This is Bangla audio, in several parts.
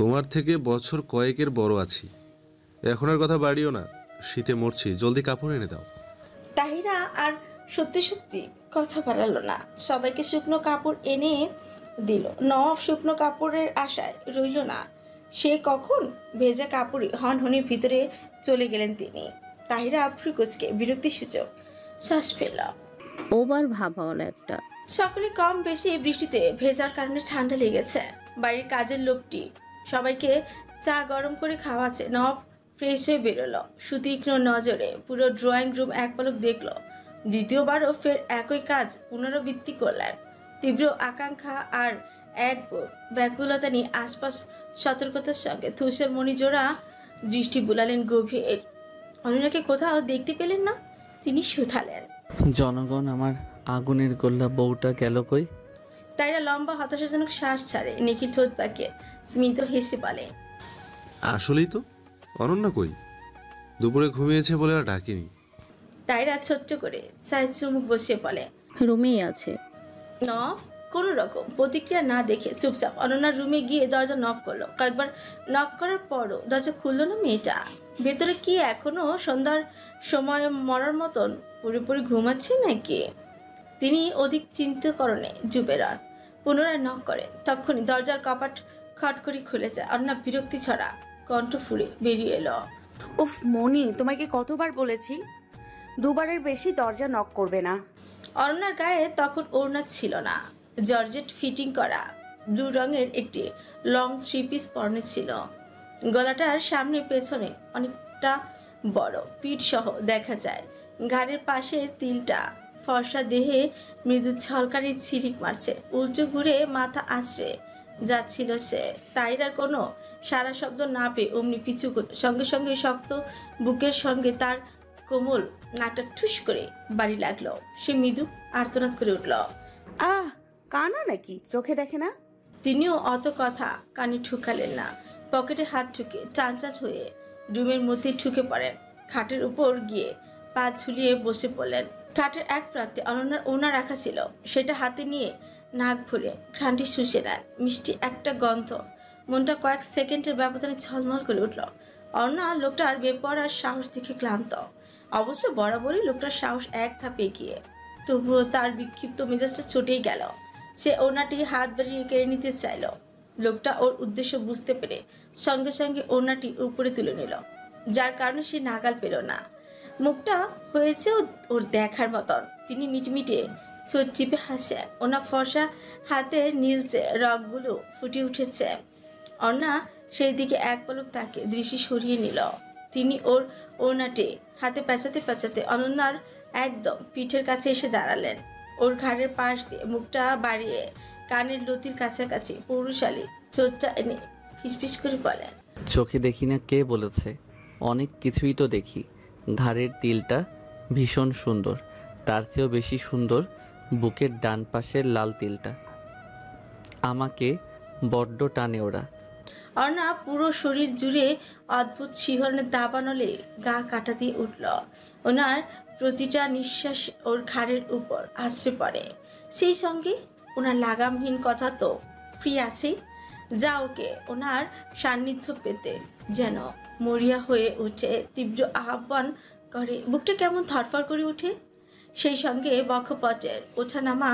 তোমার থেকে বছর কয়েকের বড় আছি, এখন আর কথা বাড়িও না। শীতে মরছি, জলদি কাপড় এনে দাও। তাহিরা আর সত্যি সত্যি কথা বাড়ালো না, সবাইকে শুকনো কাপড় এনে দিল। নওয়াব শুকনো কাপড়ের আশায় রইল না। সে কখন ভেজা কাপড়ে হনহনে ভিতরে চলে গেলেন তিনি। তাহিরা আফ্রিকুচকে বিরক্তিসূচক শ্বাস ফেলল। ওভার ভাবাওয়ালা একটা। সকলে কম বেশি বৃষ্টিতে ভেজার কারণে ঠান্ডা লেগেছে। বাড়ির কাজের লোকটি সবাইকে চা গরম করে খাওয়াচ্ছে। নওয়াব ফ্রেশ হয়ে বেরোলো। সুতীক্ষ্ণ নজরে পুরো ড্রয়িং রুম এক পলক দেখল। দ্বিতীয়বারও ফের একই কাজ পুনরাবৃত্তি করলেন। তীব্র আকাঙ্ক্ষা আর এক ব্যাকুলতা নিয়ে আশপাশ সতর্কতার সঙ্গে ধূসর মণিজোড়া দৃষ্টি বুলালেন গভীর। অনন্যাকে কোথাও দেখতে পেলেন না। তিনি শুধালেন, জনগণ, আমার আগুনের গোল্লা বউটা গেল কই? তাইরা লম্বা হতাশাজনক শ্বাস ছাড়ে। নিখিল ঠোঁট পাকিয়ে স্মিত হেসে বলে, আসলেই তো, অনন্যা কই? দুপুরে ঘুমিয়েছে বলে আর ডাকিনি। তাইরা ছোট্ট করে চায় চুমুক বসিয়ে বলে, রুমেই আছে। নফ কোনো রকম প্রতিক্রিয়া না দেখে চুপচাপ অনন্যার রুমে গিয়ে দরজা নক করলো। কয়েকবার নক করার পরও দরজা খুললো না মেয়েটা। ভেতরে কি এখনো সন্ধ্যার সময় মরার মতন পুরোপুরি ঘুমাচ্ছে নাকি? তিনি অধিক চিন্তাকরণে জুবেরান পুনরায় নক করেন। তখনই দরজার কপাট খট করে খুলে যায়। অনন্যা বিরক্তি ছড়া কণ্ঠ ফুরে বেরিয়ে এলো, উফ মনি, তোমাকে কতবার বলেছি দুবারের বেশি দরজা নক করবে না। অরণ্যার গায়ে তখন ওড়না ছিল না। জর্জেট ফিটিং করা ব্লু রঙের একটি লং থ্রি পিস পরনে ছিল। গলাটার সামনে পেছনে অনেকটা বড় পিঠ সহ দেখা যায়। ঘাড়ের পাশের তিলটা ফর্সা দেহে মৃদু ছলকারি ছিলিক মারছে। উল্টো ঘুরে মাথা আছড়ে যাচ্ছিল সে। তাইরার কোনো সারা শব্দ না পেয়ে অমনি পিছু করল। সঙ্গে সঙ্গে শক্ত বুকের সঙ্গে তার কোমল নাকটা ঠুস করে বাড়ি লাগলো। সে মৃদু আর্তনাদ করে উঠল। আহ, কানা নাকি, চোখে দেখে না? তিনিও অত কথা কানে ঠুকালেন না। পকেটে হাত ঠুকে টানচাট হয়ে রুমের মধ্যে ঠুকে পড়েন। খাটের উপর গিয়ে পা ঝুলিয়ে বসে পড়লেন। খাটের এক প্রান্তে অনন্যার ওড়না রাখা ছিল, সেটা হাতে নিয়ে নাক ভরে ঘ্রাণটি শুষে নেন। মিষ্টি একটা গন্ধ। মনটা কয়েক সেকেন্ডের ব্যবধানে ঝলমল করে উঠল। অনন্যা লোকটার বেপরার সাহস দেখে ক্লান্ত। অবশ্য বরাবরই লোকটার সাহস এক ধাপ এগিয়ে, তবুও তার বিক্ষিপ্ত মেজাজটা ছুটেই গেল। সে ওড়নাটি হাত বাড়িয়ে কেড়ে নিতে চাইল। লোকটা ওর উদ্দেশ্য বুঝতে পেরে সঙ্গে সঙ্গে ওড়নাটি উপরে তুলে নিল, যার কারণে সে নাগাল পেল না। মুখটা হয়েছে ওর দেখার মতন। তিনি মিটমিটে ছোট চিপে হাসে। ওনা ফর্সা হাতের নীলচে রগগুলো ফুটে উঠেছে। অন্না সেই দিকে এক পলক তাকে দৃষ্টি সরিয়ে নিল। তিনি ওর ওড়নাটি হাতে পেঁচাতে পেঁচাতে অনন্যার একদম পিঠের কাছে এসে দাঁড়ালেন। ওর ঘাড়ের পাশ দিয়ে মুখটা বাড়িয়ে কানের লতির কাছাকাছি পৌরুষালী ঠোঁটটা এনে ফিসফিস করে বলেন, চোখে দেখি না কে বলেছে? অনেক কিছুই তো দেখি। ঘাড়ের তিলটা ভীষণ সুন্দর, তার চেয়েও বেশি সুন্দর বুকের ডান পাশের লাল তিলটা। আমাকে বড্ড টানে ওরা। অর্ণা পুরো শরীর জুড়ে অদ্ভুত শিহরণের দাবানলে গা কাটা দিয়ে উঠল। ওনার প্রতিটা নিঃশ্বাস ওর ঘাড়ের উপর আছড়ে পড়ে। সেই সঙ্গে ওনার লাগামহীন কথা তো ফ্রি আছে, যা ওকে ওনার সান্নিধ্য পেতে যেন মরিয়া হয়ে ওঠে, তীব্র আহ্বান করে। বুকটা কেমন ধরফর করে ওঠে। সেই সঙ্গে বক্ষপটের ওঠানামা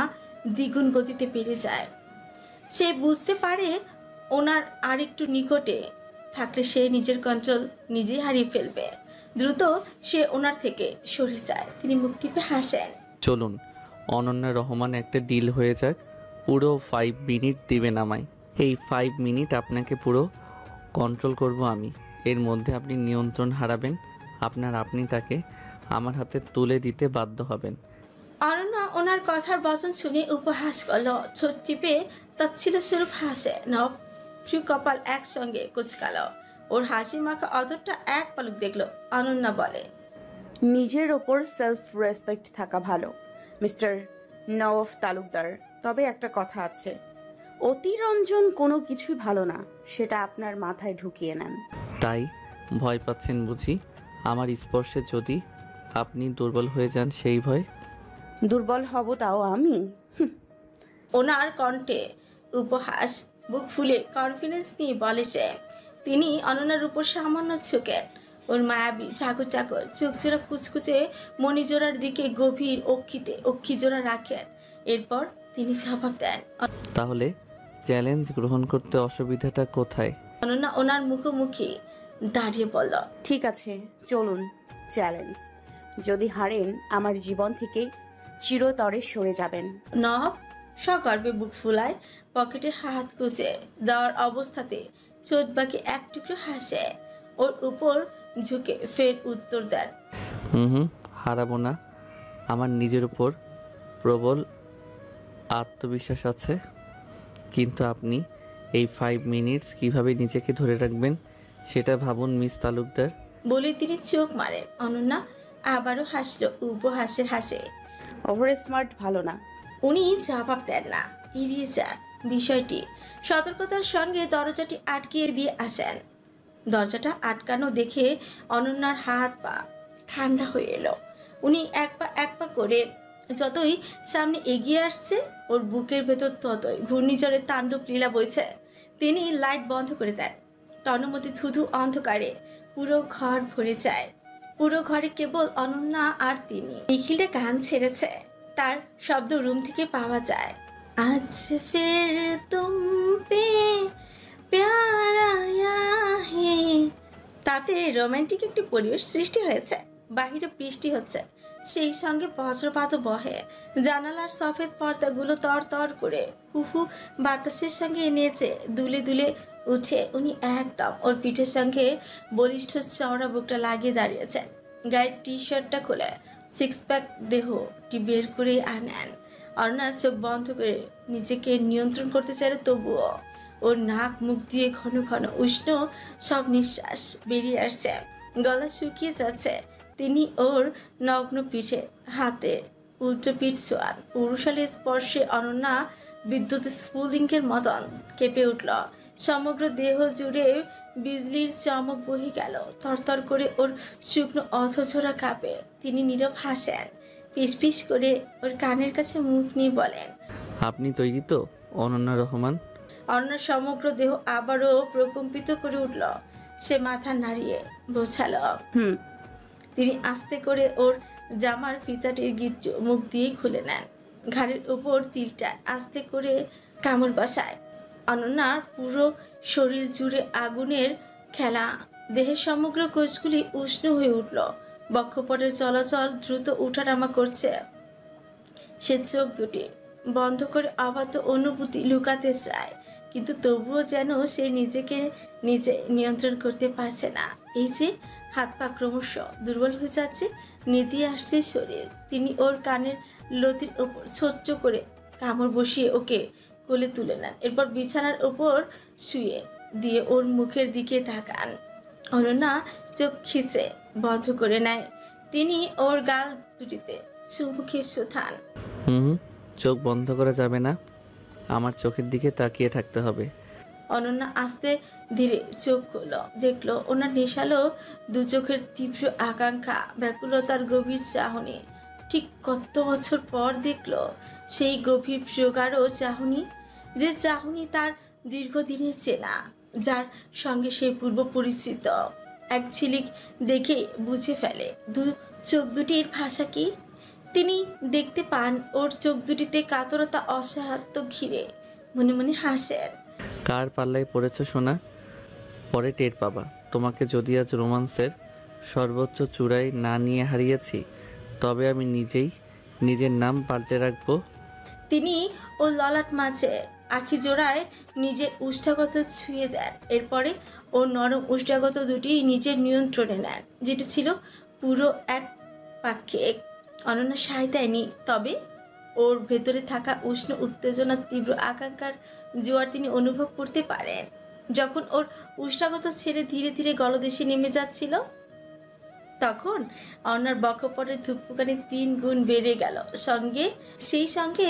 দ্বিগুণ গতিতে বেড়ে যায়। সে বুঝতে পারে ওনার আরেকটু নিকটে থাকলে সে নিজের কন্ট্রোল নিজেই হারিয়ে ফেলবে। দ্রুত সে ওনার থেকে সরে যায়। তিনি মুখ টিপে হাসেন। চলুন, অনন্যা রহমান, একটা ডিল হয়ে যাক। পুরো 5 মিনিট দিবেন আমায়। এই 5 মিনিট আপনাকে পুরো কন্ট্রোল করব আমি। এর মধ্যে আপনি নিয়ন্ত্রণ হারাবেন। আপনি তাকে আমার হাতে তুলে দিতে বাধ্য হবেন। অনন্যা ওনার কথার বচন শুনে উপহাস করল। ছোট টিপে তচ্ছিল স্বরূপ হাসে। নব ফ্রি কপাল একসঙ্গে কুচকালো। ওর হাসি মাখা অধরটা এক পলক দেখলো। অনন্যা বলে, নিজের ওপর সেলফ রেসপেক্ট থাকা ভালো মিস্টার নওয়াব তালুকদার। তবে একটা কথা আছে, অতিরঞ্জন কোনো কিছুই ভালো না, সেটা আপনার মাথায় ঢুকিয়ে নেন। তাই ভয় পাচ্ছেন বুঝি? আমার স্পর্শে যদি আপনি দুর্বল হয়ে যান সেই ভয়? দুর্বল হব তাও আমি? ওনার কণ্ঠে উপহাস বুক ফুলে কনফিডেন্স নিয়ে বলে সে। তিনি অনন্যার উপর সামান্য ঝুঁকেন। ওর মায়াবী চাকর চাকর চোখ জোড়া কুচকুচে মণিজোড়ার দিকে গভীর অক্ষি জোড়া রাখেন। এরপর তিনি জবাব দেন। তাহলে চ্যালেঞ্জ গ্রহণ করতে অসুবিধাটা কোথায়? অনন্যা ওনার মুখোমুখি দাঁড়িয়ে বলল, ঠিক আছে, চলুন, চ্যালেঞ্জ। যদি হারেন আমার জীবন থেকে চিরতরে সরে যাবেন। নব সগর্বে বুক ফুলায়, পকেটে হাত গুজে দেওয়ার অবস্থাতে চোট বাকি এক টুকরো হাসে। ওর উপর ঝুঁকে ফের উত্তর দেন, হুম, হারাবো না। আমার নিজের উপর প্রবল আত্মবিশ্বাস আছে, কিন্তু আপনি এই 5 মিনিটস কিভাবে নিজেকে ধরে রাখবেন সেটা ভাবুন মিস তালুকদার। বলে তিনি চোখ মারেন। অনন্যা আবারও হাসলো উপহাসের হাসে। ওভার স্মার্ট ভালো না। উনি জবাব দেন না, এড়িয়ে যান বিষয়টি। সতর্কতার সঙ্গে দরজাটি আটকিয়ে দিয়ে আসেন। দরজাটা আটকানো দেখে অনন্যার হাত পা ঠান্ডা হয়ে এলো। উনি এক পা করে যতই সামনে এগিয়ে আসছে, ওর বুকের ভেতর ততই ঘূর্ণিঝড়ের তাণ্ডব লীলা বইছে। তিনি লাইট বন্ধ করে দেন। তন্মধ্যে থুথু অন্ধকারে পুরো ঘর ভরে যায়। পুরো ঘরে কেবল অনন্যা আর তিনি। নিখিলে গান ছেড়েছে, তার শব্দ রুম থেকে পাওয়া যায়। আজ ফের তুম পে প্যার আয়া হে। তাতে রোমান্টিক একটি পরিবেশ সৃষ্টি হয়েছে। বাহিরে বৃষ্টি হচ্ছে, সেই সঙ্গে বজ্রপাত বহে। জানালার সফেদ পর্দাগুলো তর তর করে হুহু বাতাসের সঙ্গে নেচে দুলে দুলে উঠে উনি একদম ওর পিঠের সঙ্গে বলিষ্ঠ চওড়া বুকটা লাগিয়ে দাঁড়িয়েছেন। গায়ের টি শার্টটা খুলে সিক্স প্যাক দেহটি বের করে আনেন। অর্ণা চোখ বন্ধ করে নিজেকে নিয়ন্ত্রণ করতে চাইলে, তবুও ওর নাক মুখ দিয়ে ঘন ঘন উষ্ণ সব নিঃশ্বাস বেরিয়ে আসছে। গলা শুকিয়ে যাচ্ছে। তিনি ওর নগ্ন পিঠে হাতে উল্টো পিঠ ছোঁয়ান। পুরুষালের স্পর্শে অনন্যা বিদ্যুৎ স্ফুলিঙ্গের মতন কেঁপে উঠল। সমগ্র দেহ জুড়ে বিজলির চমক বহে গেল। থরথর করে ওর শুকনো অধঝোরা কাঁপে। তিনি নীরব হাসেন। পিস পিস করে ওর কানের কাছে মুখ নিয়ে বলেন, আপনি তৈরি তো অনন্যা রহমান? অনন্যার সমগ্র দেহ আবারও প্রকম্পিত করে উঠল। সে মাথা নাড়িয়ে বোঝালো, হুম। তিনি আস্তে করে ওর জামার ফিতাটির গিচ্ছ মুখ দিয়েই খুলে নেন। ঘাড়ের উপর তিলটা আস্তে করে কামড় বসায়। অনন্যার পুরো শরীর জুড়ে আগুনের খেলা। দেহের সমগ্র কোষগুলি উষ্ণ হয়ে উঠল। বক্ষপটের চলাচল দ্রুত উঠানামা করছে। সে চোখ দুটি বন্ধ করে অবাধ্য অনুভূতি লুকাতে চায়, কিন্তু তবুও যেন সে নিজেকে নিজে নিয়ন্ত্রণ করতে পারছে না। এই যে হাত পা ক্রমশ দুর্বল হয়ে যাচ্ছে, নেতিয়ে আসছে শরীর। তিনি ওর কানের লতির ওপর ছোট্ট করে কামড় বসিয়ে ওকে কোলে তুলে নেন। এরপর বিছানার ওপর শুয়ে দিয়ে ওর মুখের দিকে তাকান। অনন্যা চোখ খিচে বন্ধ করে নেয়। তিনি ওর গাল দুটিতে চুমুকে শুথান। হুম, চোখ বন্ধ করা যাবে না, আমার চোখের দিকে তাকিয়ে থাকতে হবে। অনন্যা আস্তে ধীরে চোখ খুলল। দেখলো ওনার নেশালো দু চোখের তীব্র আকাঙ্ক্ষা, ব্যাকুলতার গভীর চাহনি। ঠিক কত বছর পর দেখলো সেই গভীর প্রগাঢ় চাহনি, যে চাহনি তার দীর্ঘদিনের চেনা, যার সঙ্গে সে পূর্ব পরিচিত। এক ঝিলিক দেখে বুঝে ফেলে দু চোখ দুটির ভাষা কি। তিনি দেখতে পান ওর চোখ দুটিতে কাতরতা অসহায়ত্ব ঘিরে। মনে মনে হাসেন। কার পাল্লায় পড়েছো সোনা? পরে টের পাবা। তোমাকে যদি আজ রোমান্সের সর্বোচ্চ চূড়ায় না নিয়ে হারিয়েছি, তবে আমি নিজেই নিজের নাম পাল্টে রাখবো। তিনি ও ললাট মাঝে আখি জোড়ায় নিজের উষ্ঠাগত ছুঁয়ে দেন। এরপরে ও নরম উষ্ঠাগত দুটি নিজের নিয়ন্ত্রণে নেন, যেটা ছিল পুরো এক পাক্ষিক। অনন্যা সায় দেয়নি, তবে ওর ভেতরে থাকা উষ্ণ উত্তেজনার তীব্র আকাঙ্ক্ষার জোয়ার তিনি অনুভব করতে পারেন। যখন ওর উষ্ঠাগত ছেড়ে ধীরে ধীরে গলদেশে নেমে যাচ্ছিল, তখন অনার বক্ষপটের ধুকপুকানি 3 গুণ বেড়ে গেল। সেই সঙ্গে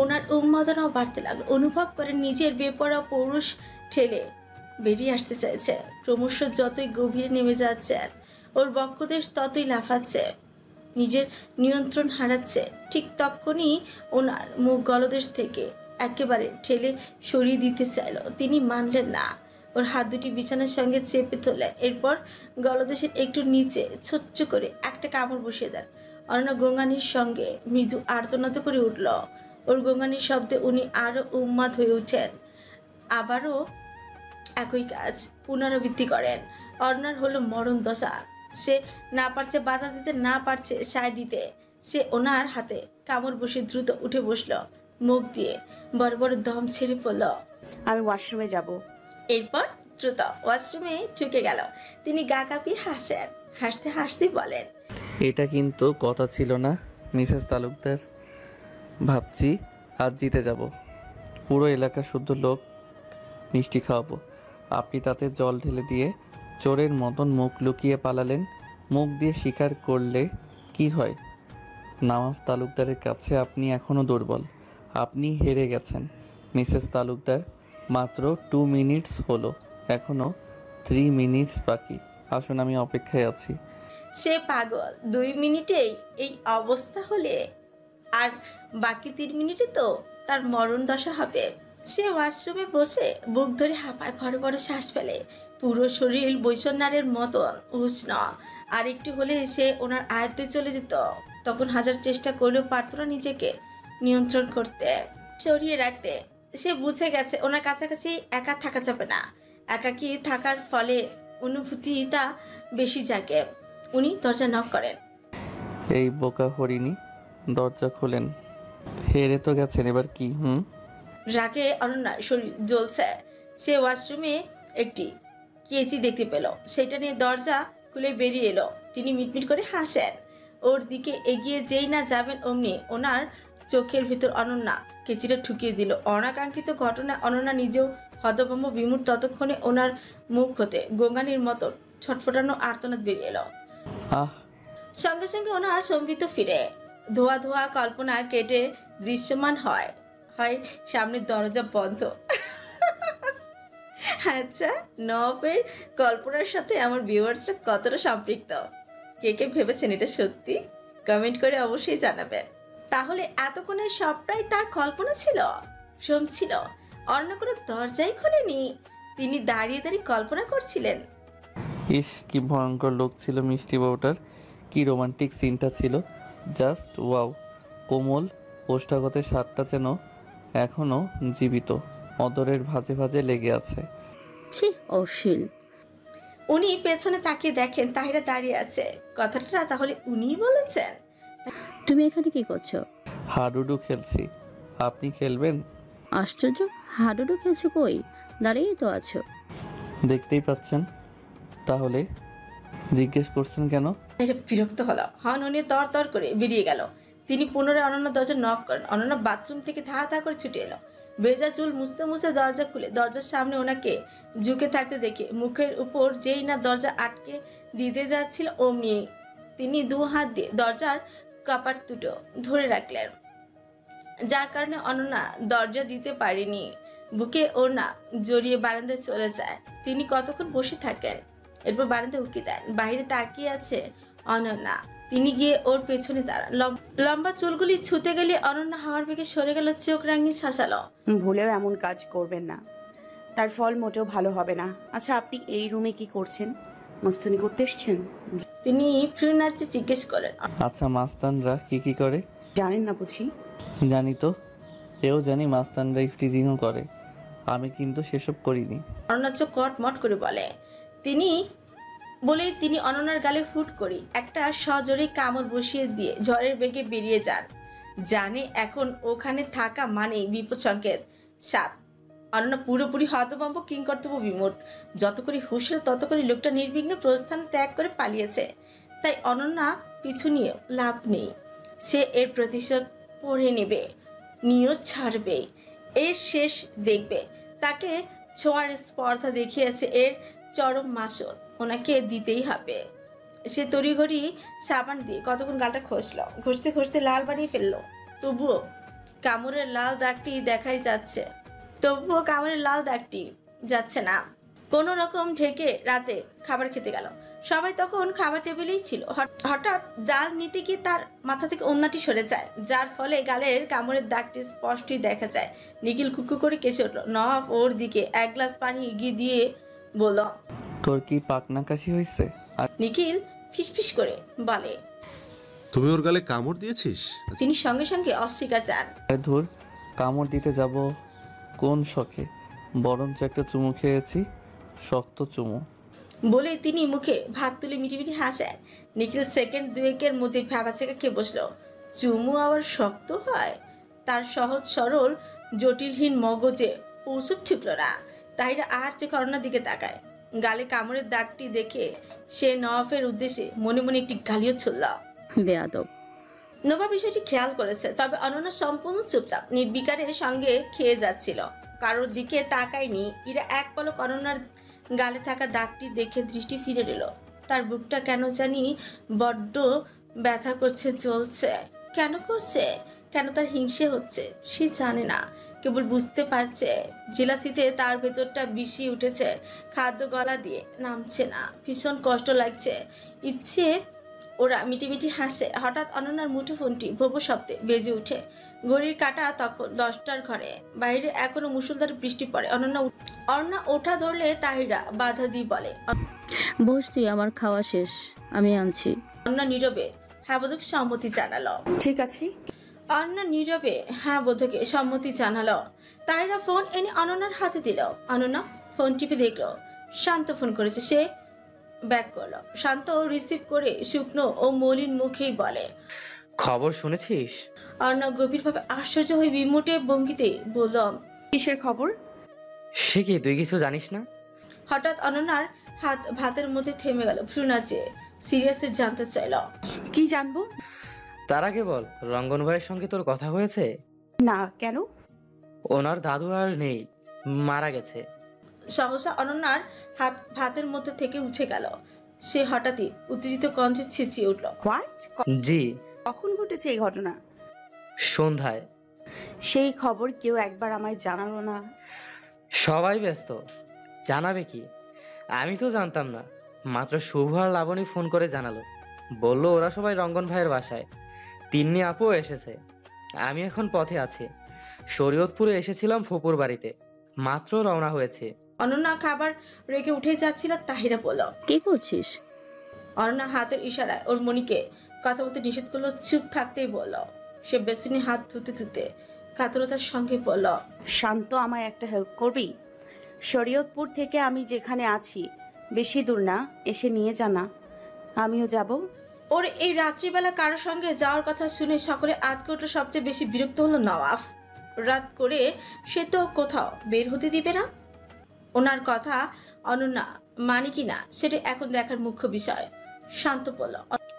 ওনার উন্মাদনাও বাড়তে লাগলো। অনুভব করে নিজের বেপরোয়া পৌরুষ ঠেলে বেরিয়ে আসতে চাইছে। ক্রমশ যতই গভীরে নেমে যাচ্ছেন, ওর বক্ষদেশ ততই লাফাচ্ছে, নিজের নিয়ন্ত্রণ হারাচ্ছে। ঠিক তখনই ওনার মুখ গলদেশ থেকে একেবারে ঠেলে সরিয়ে দিতে চাইল, তিনি মানলেন না। ওর হাত দুটি বিছানার সঙ্গে চেপে ধরলেন, এরপর গলদেশের একটু নিচে ছোট্ট করে একটা কামড় বসিয়ে দেন। অনন্যা গঙ্গানির সঙ্গে মৃদু আর্তনাদ করে উঠল। ওর গঙ্গানির শব্দে উনি আরো উন্মাদ হয়ে ওঠেন। আবারও একই কাজ পুনরাবৃত্তি করেন। অনন্যার হলো মরণ দশা। সে না পারছে বাধা দিতে, না পারছে সায় দিতে। সে ওনার হাতে কামড় বসে দ্রুত উঠে বসল, মুখ দিয়ে বড় বড় দম ছেড়ে পড়ল। আমি ওয়াশরুমে যাব। এরপর দ্রুত ওয়াশরুমে ঢুকে গেল। তিনি গা কাঁপিয়ে হাসেন, হাসতে হাসতে বলেন, এটা কিন্তু কথা ছিল না মিসেস তালুকদার। ভাবছি আজ জিতে যাব, পুরো এলাকা শুদ্ধ লোক মিষ্টি খাওয়াবো। আপনি তাতে জল ঢেলে দিয়ে চোরের মতন মুখ লুকিয়ে পালালেন। মুখ দিয়ে স্বীকার করলে কি হয়? নওয়াব তালুকদারের কাছে আপনি এখনও দুর্বল। আপনি হেরে গেছেন মিসেস তালুকদার। মাত্র 2 মিনিটস হলো, এখনও 3 মিনিটস বাকি। আসুন, আমি অপেক্ষায় আছি। সে পাগল। 2 মিনিটেই এই অবস্থা হলে আর বাকি 3 মিনিটে তো তার মরণ দশা হবে। সে ওয়াশরুমে বসে বুক ধরে হাঁপায়, বড় বড় শ্বাস ফেলে। পুরো শরীর বৈষণ্যারের মতন উষ্ণ। আর একটু হলে সে ওনার আয়ত্তে চলে যেত। তখন হাজার চেষ্টা করলেও পারত না নিজেকে নিয়ন্ত্রণ করতে, সরিয়ে রাখতে। সে বুঝে গেছে ওনার কাছাকাছি একা থাকা যাবে না। একাকী থাকার ফলে অনুভূতিটা বেশি জাগে। উনি দরজা নক করেন। এই বোকা হরিণী, দরজা খোলেন। হেরে তো গেছেন, এবার কি? রাগে অনন্যার শরীর জ্বলছে। সে ওয়াশরুমে একটি কেচি দেখতে পেল, সেটা নিয়ে দরজা খুলে বেরিয়ে এলো। তিনি মিটমিট করে হাসেন। ওর দিকে এগিয়ে যেই না যাবেন অমনি ওনার চোখের ভিতর অনন্যা কেচিটা ঠুকিয়ে দিল। অনাকাঙ্ক্ষিত ঘটনায় অনন্যা নিজেও হতভম্ব বিমূঢ়। ততক্ষণে ওনার মুখ হতে গঙ্গানির মতো ছটফটানো আর্তনাদ বেরিয়ে এলো। আহ! সঙ্গে সঙ্গে ওনার সম্বিত ফিরে। ধোয়া ধোয়া কল্পনা কেটে দৃশ্যমান হয় হয় সামনের দরজা বন্ধ। আচ্ছা, নবাবের কল্পনার সাথে আমার ভিউয়ার্সরা কতটা সম্পৃক্ত? কে কে ভেবেছেন এটা সত্যি? কমেন্ট করে অবশ্যই জানাবেন। তাহলে এতক্ষণে সবটাই তার কল্পনা ছিল, ভ্রম ছিল। অন্য কোনো দরজাই খোলেনি, তিনি দাঁড়িয়ে দাঁড়িয়ে কল্পনা করছিলেন। ইস, কি ভয়ঙ্কর লোক ছিল মিষ্টি বউটার। কি রোমান্টিক সিনটা ছিল, জাস্ট ওয়াও। কোমল ওষ্ঠাগতের স্বাদটা যেন এখনও জীবিত, অদরের ভাজে ভাজে লেগে আছে। ছি, অশ্লীল। উনি পেছনে তাকিয়ে দেখেন তাহিরা দাঁড়িয়ে আছে। কথাটা তাহলে উনিই বলেছেন? তুমি এখানে কি করছো? হাডুডু খেলছি, আপনি খেলবেন? আশ্চর্য, হাডুডু খেলছো কই? দাঁড়িয়েই তো আছো। দেখতেই পাচ্ছেন, তাহলে জিজ্ঞেস করছেন কেন? এটা বিরক্ত হলো। হন উনি তর তর করে বেরিয়ে গেল। তিনি পুনরায় অনন্যা দরজা নক করেন। অনন্যা বাথরুম থেকে ধা ধা করে ছুটে এলো। ভেজা চুল মুছতে মুছতে দরজা খুলে দরজার সামনে ওনাকে ঝুঁকে থাকতে দেখে মুখের উপর যেই না দরজা আটকে দিতে যাচ্ছিল অমনি তিনি 2 হাত দিয়ে দরজার কপাট দুটো ধরে রাখলেন, যার কারণে অনন্যা দরজা দিতে পারেনি। বুকে ওড়না জড়িয়ে বারান্দায় চলে যায়। তিনি কতক্ষণ বসে থাকেন, এরপর বারান্দায় উকি দেন। বাইরে তাকিয়ে আছে অনন্যা। তিনি গিয়ে ওর পেছনে দাঁড়ান। লম্বা চুলগুলি ছুতে গেলে অনন্যা হাওয়ার বেগে সরে গেল, চোখ রাঙিয়ে শাসালো। ভুলেও এমন কাজ করবেন না, তার ফল মোটেও ভালো হবে না। আচ্ছা, আপনি এই রুমে কি করছেন? মস্তানি করতে এসছেন? তিনি ফ্রি নাচে জিজ্ঞেস করেন। আচ্ছা, মাস্তানরা কি করে? জানেন না বুঝি? জানি তো, এও জানি মাস্তানরা ইফটিজিংও করে। আমি কিন্তু সেসব করিনি। অনন্যা চোখ কটমট করে তিনি অনন্যার গালে হুট করি একটা সজোরে কামড় বসিয়ে দিয়ে ঝড়ের বেগে বেরিয়ে যান। জানে এখন ওখানে থাকা মানেই বিপদ সংকেত। 7 অনন্যা পুরোপুরি হতভম্ব, কিংকর্তব্য বিমূঢ়। যত করে হুঁশলো তত করে লোকটা নির্বিঘ্নে প্রস্থান ত্যাগ করে পালিয়েছে। তাই অনন্যা পিছু নিয়ে লাভ নেই। সে এর প্রতিশোধ পড়ে নেবে, নিয়ত ছাড়বে, এর শেষ দেখবে। তাকে ছোঁয়ার স্পর্ধা দেখিয়েছে, এর চরম মাসুল ওনাকে দিতেই হবে। সে তড়িঘড়ি সাবান দিয়ে কতক্ষণ গালটা ঘষতে ঘষতে লাল বানিয়ে ফেললো। তবুও কামড়ের লাল দাগটি যাচ্ছে না। কোনো রকম ঢেকে রাতে খাবার খেতে গেল। সবাই তখন খাবার টেবিলেই ছিল। হঠাৎ ডাল নিতে গিয়ে তার মাথা থেকে ওন্নাটি সরে যায়, যার ফলে গালের কামড়ের দাগটি স্পষ্টই দেখা যায়। নিখিল কুকু করে কেসে উঠল। নওয়াব ওর দিকে এক গ্লাস পানি এগিয়ে দিয়ে বলল। তোর কি পাকনা কাশি হয়েছে? আর নিখিল ফিসফিস করে বলে। তুমি ওর গালে কামড় দিয়েছিস? তিনি সঙ্গে সঙ্গে অস্বীকার চান। ধুর, কামড় দিতে যাব কোন শখে, বরঞ্চ একটা চুমু খেয়েছি, শক্ত চুমু। বলে তিনি মুখে ভাত তুলে মিটিমিটি হাসেন। নিখিল সেকেন্ড দুয়েকের মধ্যে ভ্যাবাচেকা খেয়ে বসলো। চুমু আবার শক্ত হয়? তার সহজ সরল জটিলহীন মগজে ওসব ঠিকল না। তাহিরা আর চোখে অরণ্যার দিকে তাকায়। গালে কামড়ের দাগটি দেখে সে নওয়াফের উদ্দেশ্যে মনে মনে একটি গালিও ছুড়ল। বেয়াদব। নোভা বিষয়টি খেয়াল করেছে, তবে অনন্যা সম্পূর্ণ চুপচাপ নির্বিকারের সঙ্গে খেয়ে যাচ্ছিল, কারোর দিকে তাকায়নি। ইরা এক পলক অনন্যার গালে থাকা দাগটি দেখে দৃষ্টি ফিরে নিল। তার বুকটা কেন জানি বড্ড ব্যথা করছে, জ্বলছে। কেন করছে, কেন তার হিংসে হচ্ছে সে জানে না, কেবল বুঝতে পারছে জেলাসিতে তার ভেতরটা বিষিয়ে উঠেছে। খাদ্য গলা দিয়ে নামছে না, ভীষণ কষ্ট লাগছে। ইচ্ছে ওরা মিটিমিটি হাসে। হঠাৎ অনন্যার মুঠোফোনটি ভোবো শব্দে বেজে উঠে। ঘড়ির কাঁটা তখন 10টার ঘরে। বাইরে এখনো মুষলধারে বৃষ্টি পড়ে। অরণ্যা ওঠা ধরলে তাহিরা বাধা দিয়ে বলে। বস তুই, আমার খাওয়া শেষ, আমি আনছি। অনন্যা নীরবে হ্যাঁ বোধক সম্মতি জানালো। ঠিক আছে। অনন্যা নীরবে হ্যাঁ বোধকে সম্মতি জানালো। তাহিরা ফোন এনে অনন্যার হাতে দিল। অনন্যা ফোন টিপে দেখলো শান্ত ফোন করেছে। সে ব্যাক করলো। শান্ত রিসিভ করে শুকনো ও মলিন মুখেই বলে, খবর শুনেছিস? অর্ণা গভীরভাবে আশ্চর্য হয়ে বিমুটে ভঙ্গিতে বলল, কিসের খবর? সে কি তুই কিছু জানিস না? হঠাৎ অনন্যার হাত ভাতের মধ্যে থেমে গেল। ভ্রু নাচে সিরিয়াসে জানতে চাইল। কি জানবো? তার আগে বল, রঙ্গন ভাইয়ের সঙ্গে তোর কথা হয়েছে? না, কেন? ওনার দাদু আর নেই, মারা গেছে। সহসা অনন্যার হাত ভাতের মধ্যে থেকে উঠে গেল। সে হঠাৎই উত্তেজিত কণ্ঠে ছিঁচিয়ে উঠল। হোয়াট? জি। কখন ঘটেছে এই ঘটনা? সন্ধ্যায়। সেই খবর কেউ একবার আমায় জানালো না? সবাই ব্যস্ত, জানাবে কি? আমি তো জানতাম না, মাত্র শুভ আর লাবণী ফোন করে জানালো। বলল ওরা সবাই রঙ্গন ভাইয়ের বাসায়, তিন্নি আপুও এসেছে। আমি এখন পথে আছি, শরীয়তপুরে এসেছিলাম ফুপুর বাড়িতে, মাত্র রওনা হয়েছে। অনন্যা খাবার রেখে উঠে যাচ্ছিল। তাহিরা বলল, কি করছিস? অনন্যা হাতের ইশারায় ওর মনিকে কথা বলতে নিষেধ করলো। চুপ থাকতেই বলল। সে বেসিনে হাত ধুতে ধুতে কাতরতার সঙ্গে বলল, শান্ত, আমায় একটা হেল্প করবি? শরীয়তপুর থেকে আমি যেখানে আছি বেশি দূর না, এসে নিয়ে জানা, আমিও যাব। ওর এই রাত্রিবেলা কারোর সঙ্গে যাওয়ার কথা শুনে সকলে আতকে উঠল। সবচেয়ে বেশি বিরক্ত হলো নওয়াফ। রাত করে সে তো কোথাও বের হতে দিবে না। ওনার কথা অনন্যা মানে কি না সেটা এখন দেখার মুখ্য বিষয়। শান্ত বলল,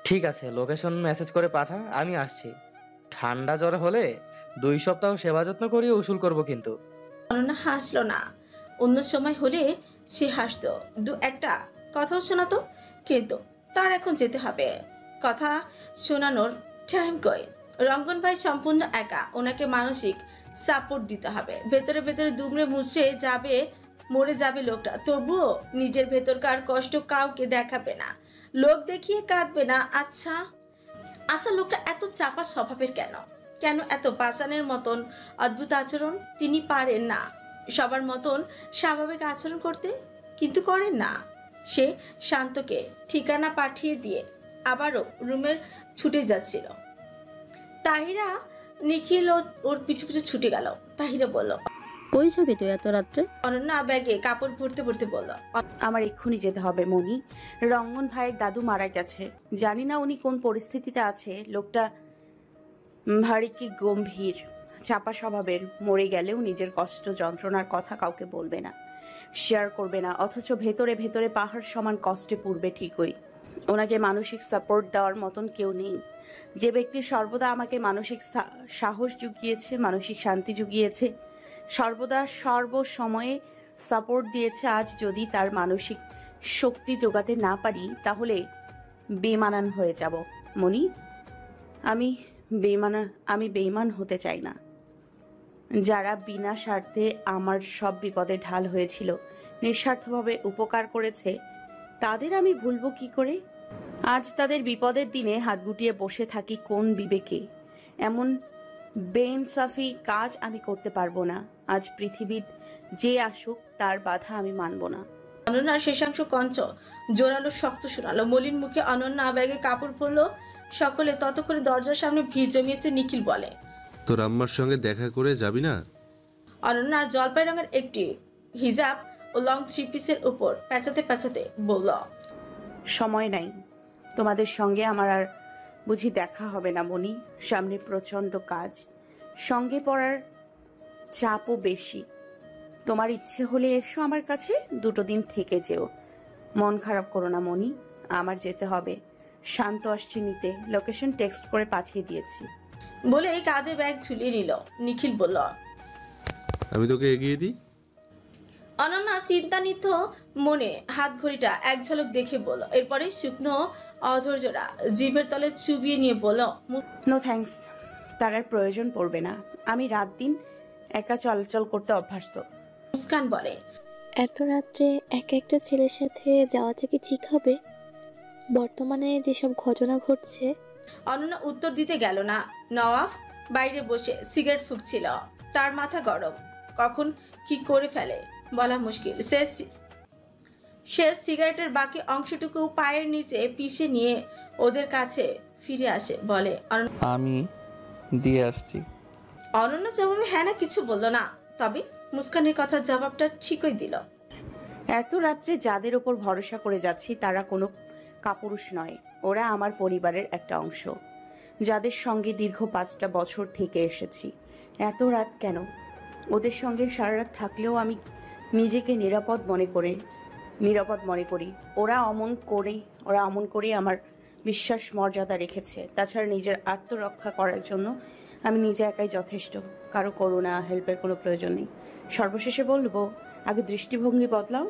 ঠিক আছে, লোকেশন মেসেজ করে পাঠা, আমি আসছি। ঠান্ডা জ্বর হলে 2 সপ্তাহ সেবা যত্ন করিয়ে উসুল করব কিন্তু। অনন্যা হাসলো না। অন্য সময় হলে সে হাসতো, দু একটা কথাও শোনাতো, কিন্তু তার এখন যেতে হবে। কথা শোনানোর টাইম কই। রঙ্গন ভাই সম্পূর্ণ একা, ওনাকে মানসিক সাপোর্ট দিতে হবে। ভেতরে ভেতরে দুমড়ে মুচড়ে যাবে, মরে যাবে লোকটা, তবুও নিজের ভেতরকার কষ্ট কাউকে দেখাবে না, লোক দেখিয়ে কাঁদবে না। আচ্ছা আচ্ছা, লোকটা এত চাপা স্বভাবের কেন? কেন এত পাষাণের মতন অদ্ভুত আচরণ? তিনি পারেন না সবার মতন স্বাভাবিক আচরণ করতে, কিন্তু করেন না। সে শান্তকে ঠিকানা পাঠিয়ে দিয়ে আবারও রুমের ছুটে যাচ্ছিল। তাহিরা নিখিল ওর পিছু পিছু ছুটে গেল। তাহিরা বলল, কই যাবি তুই এত রাত্রে? অনন্যা ব্যাগে কাপড় ভরতে ভরতে বলল, আমার এক্ষুনি যেতে হবে মনি। রঙ্গন ভাইয়ের দাদু মারা গেছে, জানি না উনি কোন পরিস্থিতিতে আছে। লোকটা ভারী কি গম্ভীর, চাপা স্বভাবের। মরে গেলেও নিজের কষ্ট যন্ত্রণার কথা কাউকে বলবে না, শেয়ার করবে না, অথচ ভেতরে ভেতরে পাহাড় সমান কষ্টে পূর্বে ঠিকই। ওনাকে মানসিক সাপোর্ট দেওয়ার মতন কেউ নেই। যে ব্যক্তি সর্বদা আমাকে মানসিক সাহস জুগিয়েছে, মানসিক শান্তি জুগিয়েছে, সর্বদা সর্বসময়ে সাপোর্ট দিয়েছে, আজ যদি তার মানসিক শক্তি যোগাতে না পারি তাহলে বেমানান হয়ে যাব মনি। আমি বেইমান হতে চাই না। যারা বিনা স্বার্থে আমার সব বিপদে ঢাল হয়েছিল, নিঃস্বার্থভাবে উপকার করেছে, তাদের আমি ভুলবো কি করে? আজ তাদের বিপদের দিনে হাত গুটিয়ে বসে থাকি কোন বিবেকে? এমন বেইনসাফি কাজ আমি করতে পারবো না। আজ পৃথিবীর যে আসুক তার বাধা আমি মানব না। অনন্যার শেষাংশ কঞ্চ জোরালো শক্ত শোনালো। মলিন মুখে অনন্যা ব্যাগে কাপড় পরলো। সকলে ততক্ষণে দরজার সামনে ভিড় জমিয়েছে। নিখিল বলে, তোর আম্মার সঙ্গে দেখা করে যাবি না? অনন্যা জলপাই রঙের একটি হিজাব ও লং থ্রি পিসের উপর পেঁচাতে পেঁচাতে বলল, সময় নাই, তোমাদের সঙ্গে আমার আর বুঝি দেখা হবে না মনি। সামনে প্রচন্ড কাজ, সঙ্গে পড়ার চাপও বেশি। তোমার ইচ্ছে হলে এসো আমার কাছে, 2 দিন থেকে যেও। মন খারাপ করো না মনি, আমার যেতে হবে। শান্ত আসছে নিতে, লোকেশন টেক্সট করে পাঠিয়ে দিয়েছি। বলে কাঁধে ব্যাগ ঝুলিয়ে নিল। নিখিল বলল, আমি তোকে এগিয়ে দিই। অনন্যা চিন্তান্বিত মনে হাত ঘড়িটা এক ঝলক দেখে বলল, এরপরে শুকনো অধৈর্যরা জিভের তলে চুবিয়ে নিয়ে বলল, নো থ্যাঙ্কস, তার আর প্রয়োজন পড়বে না। আমি রাত দিন একা চলাচল করতে অভ্যস্ত। মুস্কান বলে, এত রাত্রে একা একটা ছেলের সাথে যাওয়াটা কি ঠিক হবে বর্তমানে যেসব ঘটনা ঘটছে? অনন্যা উত্তর দিতে গেল না। নওয়াব বাইরে বসে সিগারেট ফুঁকছিল। তার মাথা গরম, কখন কি করে ফেলে বলা মুশকিল। সে সিগারেটের বাকি অংশটুকু পায়ের নিচে পিষে নিয়ে ওদের কাছে ফিরে আসে। বলে, আমি দিয়ে আসছি। অনন্যা জবাবে হ্যাঁ না কিছু বলল না, তবে মুস্কানের কথার জবাবটা ঠিকই দিল। এত রাত্রে যাদের ওপর ভরসা করে যাচ্ছি তারা কোনো কাপুরুষ নয়, ওরা আমার পরিবারের একটা অংশ, যাদের সঙ্গে দীর্ঘ 5টা বছর থেকে এসেছি। এত রাত কেন? ওদের সঙ্গে সারা রাত থাকলেও আমি নিজেকে নিরাপদ মনে করি। ওরা অমন করেই আমার বিশ্বাস মর্যাদা রেখেছে। তাছাড়া নিজের আত্মরক্ষা করার জন্য আমি নিজে একাই যথেষ্ট, কারো করুণা হেল্পের কোনো প্রয়োজন নেই। সর্বশেষে বলবো, আগে দৃষ্টিভঙ্গি বদলাও,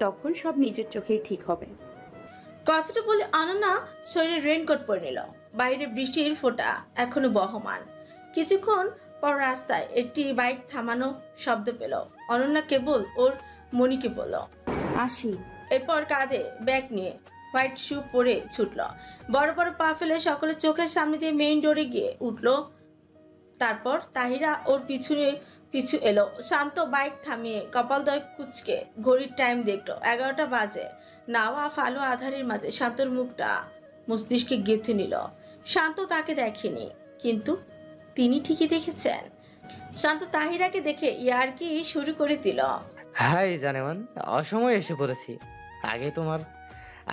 তখন সব নিজের চোখেই ঠিক হবে। কথাটা বলে অনন্যা শরীরে রেনকোট পরে নিল। বাইরে বৃষ্টির ফোঁটা এখনো বহমান। কিছুক্ষণ পর রাস্তায় একটি বাইক থামানো শব্দ পেল। অনন্যা কেবল ওর মনিকে বলল, আসি। এরপর কাঁধে ব্যাগ নিয়ে হোয়াইট শু পরে ছুটল। বড় বড় পা ফেলে সকলের চোখের সামনে দিয়ে মেইন ডোরে গিয়ে উঠল। তারপর তাহিরা ওর পিছু এলো। শান্ত বাইক থামিয়ে কপালদয় কুচকে ঘড়ির টাইম দেখলো, 11টা বাজে। নওয়াব আলো আধারের মাঝে শান্তর মুখটা মস্তিষ্কে গেঁথে নিল। শান্ত তাকে দেখেনি, কিন্তু তিনি ঠিকই দেখেছেন। শান্ত তাহিরাকে দেখে ইয়ার্কি শুরু করে দিল, হাই জানেমান, অসময়ে এসে পড়েছি।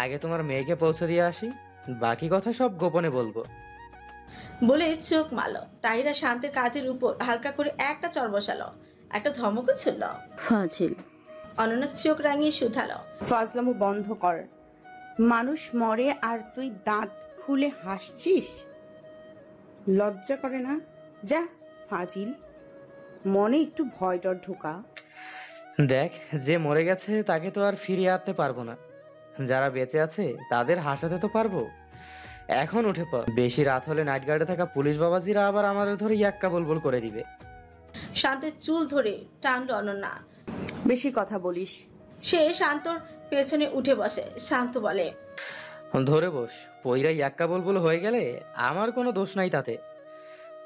আগে তোমার মেয়েকে পৌঁছে দিয়ে আসি, বাকি কথা সব গোপনে বলবো। বলে চোখ মারল। তাহিরা শান্তের কাঁধের উপর হালকা করে একটা চর বসালো, একটা ধমকও ছুড়ল। ফাজিল। অনন্যা চোখ রাঙিয়ে শুধালো, ফাজলামো বন্ধ কর। মানুষ মরে আর তুই দাঁত খুলে হাসছিস? লজ্জা করে না? যা ফাজিল, মনে একটু ভয় ডর ঢোকা। দেখ, যে মরে গেছে তাকে তো আর ফিরিয়ে আনতে পারবো না, যারা বেঁচে আছে তাদের হাসাতে তো পারবো। এখন উঠে পড়, বেশি রাত হলে নাইট গার্ডে থাকা পুলিশ বাবাজিরা আবার আমাদের ধরে ইয়াক্কা বলবল করে দিবে। শান্তের চুল ধরে টানলো অনন্যা। বেশি কথা বলিস। সে শান্তর পেছনে উঠে বসে। শান্ত বলে, ধরে বস, পইরা ইয়াক্কা বলবল হয়ে গেলে আমার কোনো দোষ নাই তাতে।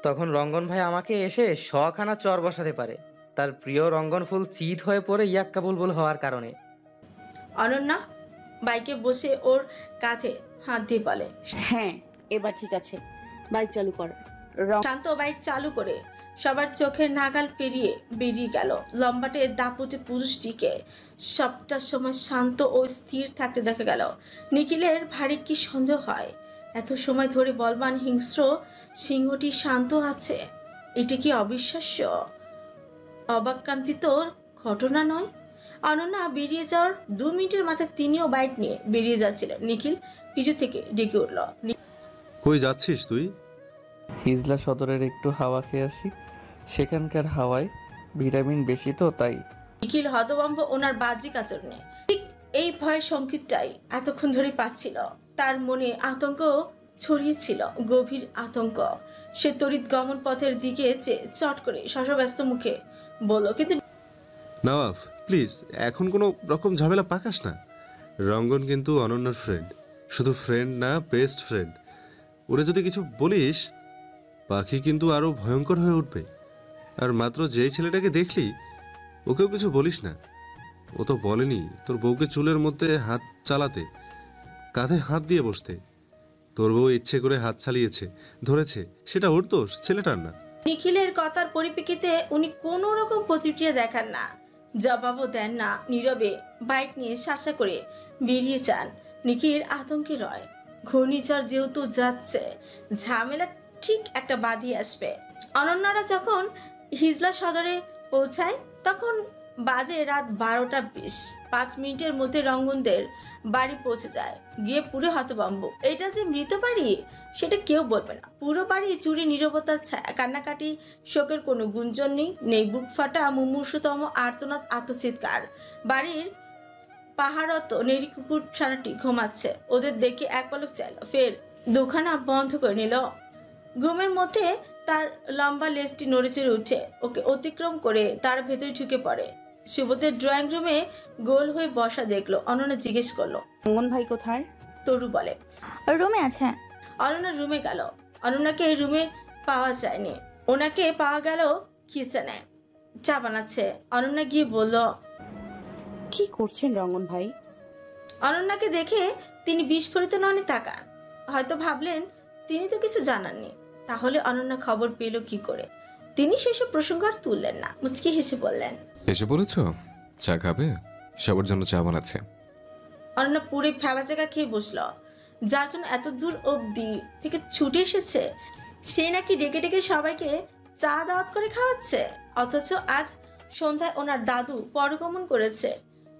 তখন রঙ্গন ভাই আমাকে এসে শখানা চর বসাতে পারে, তার প্রিয় রঙ্গন ফুল চিত হয়ে পড়ে ইয়াক্কা বলবল হওয়ার কারণে। অনন্যা বাইকে বসে ওর কাঁধে হাত দিয়ে বলে, হ্যাঁ এবার ঠিক আছে, বাইক চালু কর। শান্ত বাইক চালু করে সবার চোখের নাগাল পেরিয়ে বেরিয়ে গেল। লম্বাটে দাপুটে পুরুষটিকে সবটা সময় শান্ত ও স্থির থাকতে দেখা গেল। নিখিলের ভারী কি সন্দেহ হয়, এত সময় ধরে বলবান হিংস্র সিংহটি শান্ত আছে? এটি কি অবিশ্বাস্য, অবাক্রান্তিত ঘটনা নয়? অনন্যা বেরিয়ে যাওয়ার 2 মিনিটের মাথায় তিনিও বাইক নিয়ে বেরিয়ে যাচ্ছিলেন। নিখিল পিছু থেকে ডেকে উঠল, কই যাচ্ছিস তুই? হিজলা সদরের একটু হাওয়া খেয়ে আসি, সেখানকার হাওয়ায় ভিটামিন বেশি তো তাই। নিখিল হতভম্ব ওনার বাহ্যিক আচরণে। ঠিক এই ভয়ের সংকেতটাই এতক্ষণ ধরে পাচ্ছিল। তার মনে আতঙ্ক ছড়িয়েছিল, গভীর আতঙ্ক। সে তড়িৎ গমন পথের দিকে চেয়ে চট করে শশব্যস্ত মুখে বলল, কিন্তু নওয়াব প্লিজ এখন কোনো রকম ঝামেলা পাকাস না। রঙ্গন কিন্তু অনন্যার ফ্রেন্ড, শুধু ফ্রেন্ড না, বেস্ট ফ্রেন্ড। ওরে যদি কিছু বলিস, পাখি কিন্তু আরো ভয়ঙ্কর হয়ে উঠবে। আর মাত্র যেই ছেলেটাকে দেখলি, ওকেও কিছু বলিস না। ও তো বলেনি তোর বউকে চুলের মধ্যে হাত চালাতে, কাঁধে হাত দিয়ে বসতে। তোর বউ ইচ্ছে করে হাত চালিয়েছে, ধরেছে, সেটা ওর দোষ, ছেলেটার না। নিখিলের কথার পরিপ্রেক্ষিতে উনি কোনো রকম প্রতিক্রিয়া দেখান না, জবাবও দেন না। নীরবে বাইক নিয়ে শাসা করে বেরিয়ে যান। নিখিল আতঙ্কে রয়। ঘূর্ণিঝড় যেহেতু যাচ্ছে, ঝামেলা ঠিক একটা বাঁধিয়ে আসবে। অনন্যারা যখন হিজলা সদরে পৌঁছায় তখন বাজে রাত 12টা 20। 5 মিনিটের মধ্যে রঙ্গনদের বাড়ি পৌঁছে যায়। গিয়ে পুরো হতভম্ব। এটা যে মৃত বাড়ি সেটা কেউ বলবে না। পুরো বাড়ি জুড়ে নীরবতার ছায়া, কান্নাকাটি, শোকের কোনো গুঞ্জন নেই বুক ফাটা মুমূর্ষতম আর্তনাদ, আত্মচিৎকার। বাড়ির পাহাড়ত নেড়ি কুকুর ছানাটি ঘুমাচ্ছে। ওদের দেখে এক পলক চাইল, ফের দুখানা বন্ধ করে নিল। ঘুমের মধ্যে তার লম্বা লেজটি নড়েচড়ে উঠে ওকে অতিক্রম করে তার ভেতরে ঢুকে পড়ে। সুবোধের ড্রয়িং রুমে গোল হয়ে বসা দেখলো। অনন্যা জিজ্ঞেস করলো, রঙ্গন ভাই কোথায়? তরু বলে, রুমে আছে। অনন্যা রুমে গেল। অনন্যাকে এই রুমে পাওয়া যায়নি, ওনাকে পাওয়া গেল কিচেনে, চা বানাচ্ছে। অনন্যা গিয়ে বলল, কি করছেন রঙ্গন ভাই? অনন্যাকে দেখে তিনি বিস্ফোরিত নয়নে তাকান। হয়তো ভাবলেন তিনি তো কিছু জানাননি, তাহলে অনন্যা খবর পেল কি করে। তিনি সেসব প্রসঙ্গ আর তুললেন না, মুচকি হেসে বললেন, এসে বলেছ? চা খাবে? সবার জন্য চা বানাচ্ছে। অনন্যা পুরো ফেবা জায়গা খেয়ে বসলো। যার জন্য এত দূর অবধি থেকে ছুটে এসেছে, সে নাকি ডেকে ডেকে সবাইকে চা দাওয়াত করে খাওয়াচ্ছে। অথচ আজ সন্ধ্যায় ওনার দাদু পরগমন করেছে।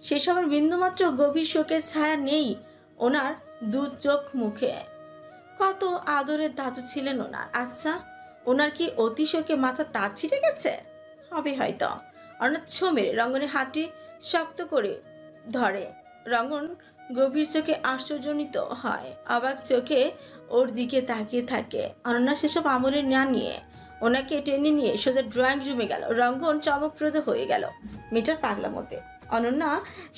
সেসবের বিন্দুমাত্র গভীর শোকের ছায়া নেই ওনার দু চোখ মুখে। কত আদরের দাদু ছিলেন ওনার। আচ্ছা, ওনার কি অতি শোকে মাথা তার ছিঁড়ে গেছে? হবে হয়তো। অর্ণব ছো মেরে রঙ্গনের হাতটি শক্ত করে ধরে। রঙ্গন গভীর চোখে আশ্চর্যজনিত হয়, অবাক চোখে ওর দিকে তাকিয়ে থাকে। অনন্যা সেসব আমলে না নিয়ে ওনাকে টেনে নিয়ে সোজা ড্রয়িং রুমে গেল। রঙ্গন চমকপ্রদ হয়ে গেল মেয়েটার পাগলা মতে। অনন্যা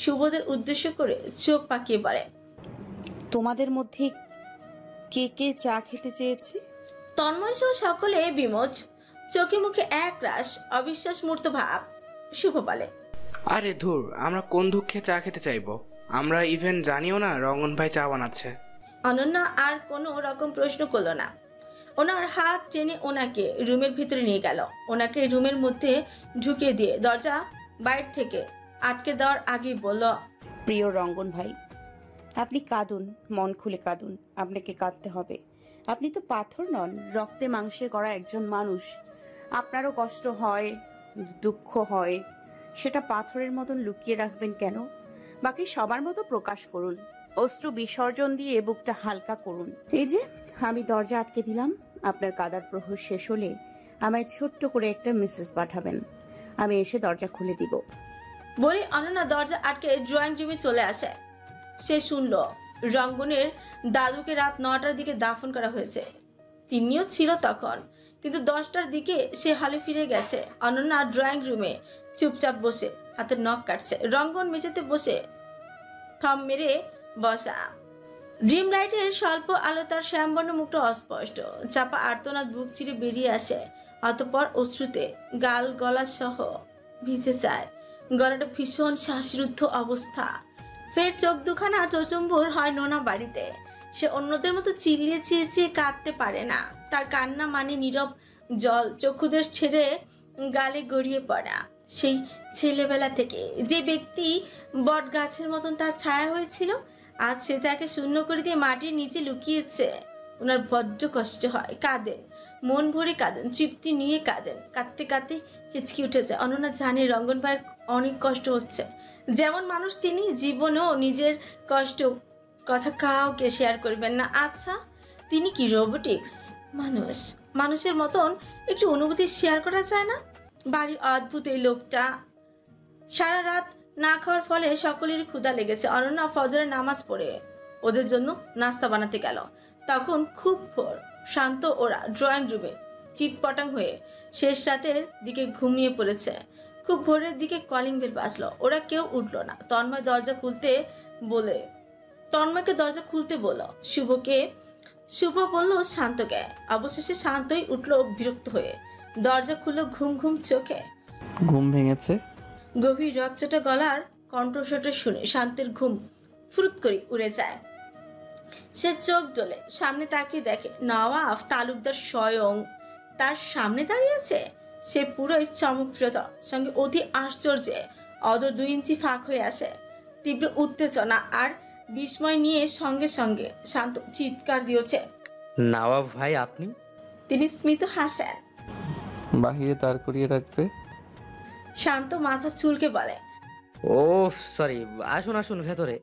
সুবোধের উদ্দেশ্য করে চোখ পাকিয়ে বলে, তোমাদের মধ্যে কে কে চা খেতে চেয়েছে? তন্ময় সহ সকলে বিমোচ, চোখে মুখে এক রাশ অবিশ্বাস মূর্ত ভাব। শুভ বলে, আরে ধুর, আমরা কোন দুঃখে চা খেতে চাইবো? আমরা ইভেন জানিও না রঙ্গন ভাই চা বানাচ্ছে। অনন্যা আর কোনো রকম প্রশ্ন করলো না। ওনার হাত টেনে ওনাকে রুমের ভিতরে নিয়ে গেল। ওনাকে রুমের মধ্যে ঢুকিয়ে দিয়ে দরজা বাইরে থেকে আটকে দেওয়ার আগেই বলল, প্রিয় রঙ্গন ভাই, আপনি কাঁদুন, মন খুলে কাঁদুন। আপনাকে কাঁদতে হবে। আপনি তো পাথর নন, রক্তে মাংসে করা একজন মানুষ। আপনারও কষ্ট হয়, দুঃখ হয়, সেটা পাথরের মতন লুকিয়ে রাখবেন কেন? বাকি সবার মতো প্রকাশ করুন, অশ্রু বিসর্জন দিয়ে বুকটা হালকা করুন। এই যে আমি দরজা আটকে দিলাম, আপনার কাদার প্রহর শেষ হলে আমায় ছোট্ট করে একটা মেসেজ পাঠাবেন, আমি এসে দরজা খুলে দিব। বলে অনন্যা দরজা আটকে ড্রয়িং রুমে চলে আসে। সে শুনল রঙ্গনের দাদুকে রাত 9টার দিকে দাফন করা হয়েছে। তিনিও ছিল তখন, কিন্তু 10টার দিকে সে হলে ফিরে গেছে। অনন্যা ড্রয়িং রুমে চুপচাপ বসে হাতের নখ কাটছে। রঙ্গন মেঝেতে বসে থম মেরে বসা। ড্রিম লাইটের স্বল্প আলো তার শ্যামবর্ণ মুখটা অস্পষ্ট। চাপা আর্তনাদ বুক চিরে বেরিয়ে আসে। অতঃপর অশ্রুতে গাল গলা সহ ভিজে যায়। গলাটা ভীষণ শ্বাসরুদ্ধ অবস্থা। ফের চোখ দুখানা চচম্বুর হয় নোনা বাড়িতে। সে অন্যদের মতো চিল্লিয়ে চেঁচিয়ে কাঁদতে পারে না। তার কান্না মানে নীরব জল চক্ষুদের ছেড়ে গালে গড়িয়ে পড়া। সেই ছেলেবেলা থেকে যে ব্যক্তি বট গাছের মতন তার ছায়া হয়েছিল, আজ সে তাকে শূন্য করে দিয়ে মাটির নিচে লুকিয়েছে। ওনার বড্ড কষ্ট হয়, কাঁদেন, মন ভরে কাঁদেন, তৃপ্তি নিয়ে কাঁদেন। কাঁদতে কাঁদতে হিচকি উঠে যায়। অনন্যা জানে রঙ্গন ভাইয়ের অনেক কষ্ট হচ্ছে। যেমন মানুষ তিনি, জীবনেও নিজের কষ্ট কথা কাউকে শেয়ার করবেন না। আচ্ছা, তিনি কি রোবোটিক্স? মানুষ, মানুষের মতন একটু অনুভূতি শেয়ার করা যায় না? বাড়ি অদ্ভুত এই লোকটা। সারা রাত না খাওয়ার ফলে সকলেরই ক্ষুধা লেগেছে। অনন্যা ফজরের নামাজ পড়ে ওদের জন্য নাস্তা বানাতে গেল। তখন খুব ভোর। শান্ত ওরা ড্রয়িং রুমে চিৎপটাং হয়ে শেষ রাতের দিকে ঘুমিয়ে পড়েছে। খুব ভোরের দিকে কলিং বেল বাজলো। ওরা কেউ উঠলো না। তন্ময় দরজা খুলতে বলে তন্ময়কে দরজা খুলতে বলল। শুভ বলল শান্তকে। অবশেষে শান্তই উঠলো বিরক্ত হয়ে, দরজা খুললো ঘুম ঘুম চোখে। ঘুম ভেঙেছে? গভীর রকচটা গলার কণ্ঠস্বরটা শুনে শান্তের ঘুম ফুরুত করে উড়ে যায়। সে চোখ ডোলে, সামনে তাকিয়ে দেখে নওয়াব তালুকদার স্বয়ং তার সামনে দাঁড়িয়ে আছে। সে পুরোই চমকপ্রদ, সঙ্গে অতি আশ্চর্যে অদর 2 ইঞ্চি ফাঁক হয়ে আসে। তীব্র উত্তেজনা আর বিস্ময় নিয়ে সঙ্গে সঙ্গে শান্ত চিৎকার দিয়েছে। নওয়াব ভাই আপনি? তিনি স্মিত হাসেন। বাহিরে দাঁড় করিয়ে রাখবে? শান্ত মাথা চুলকে বলে। ও সরি, আসুন আসুন ভেতরে।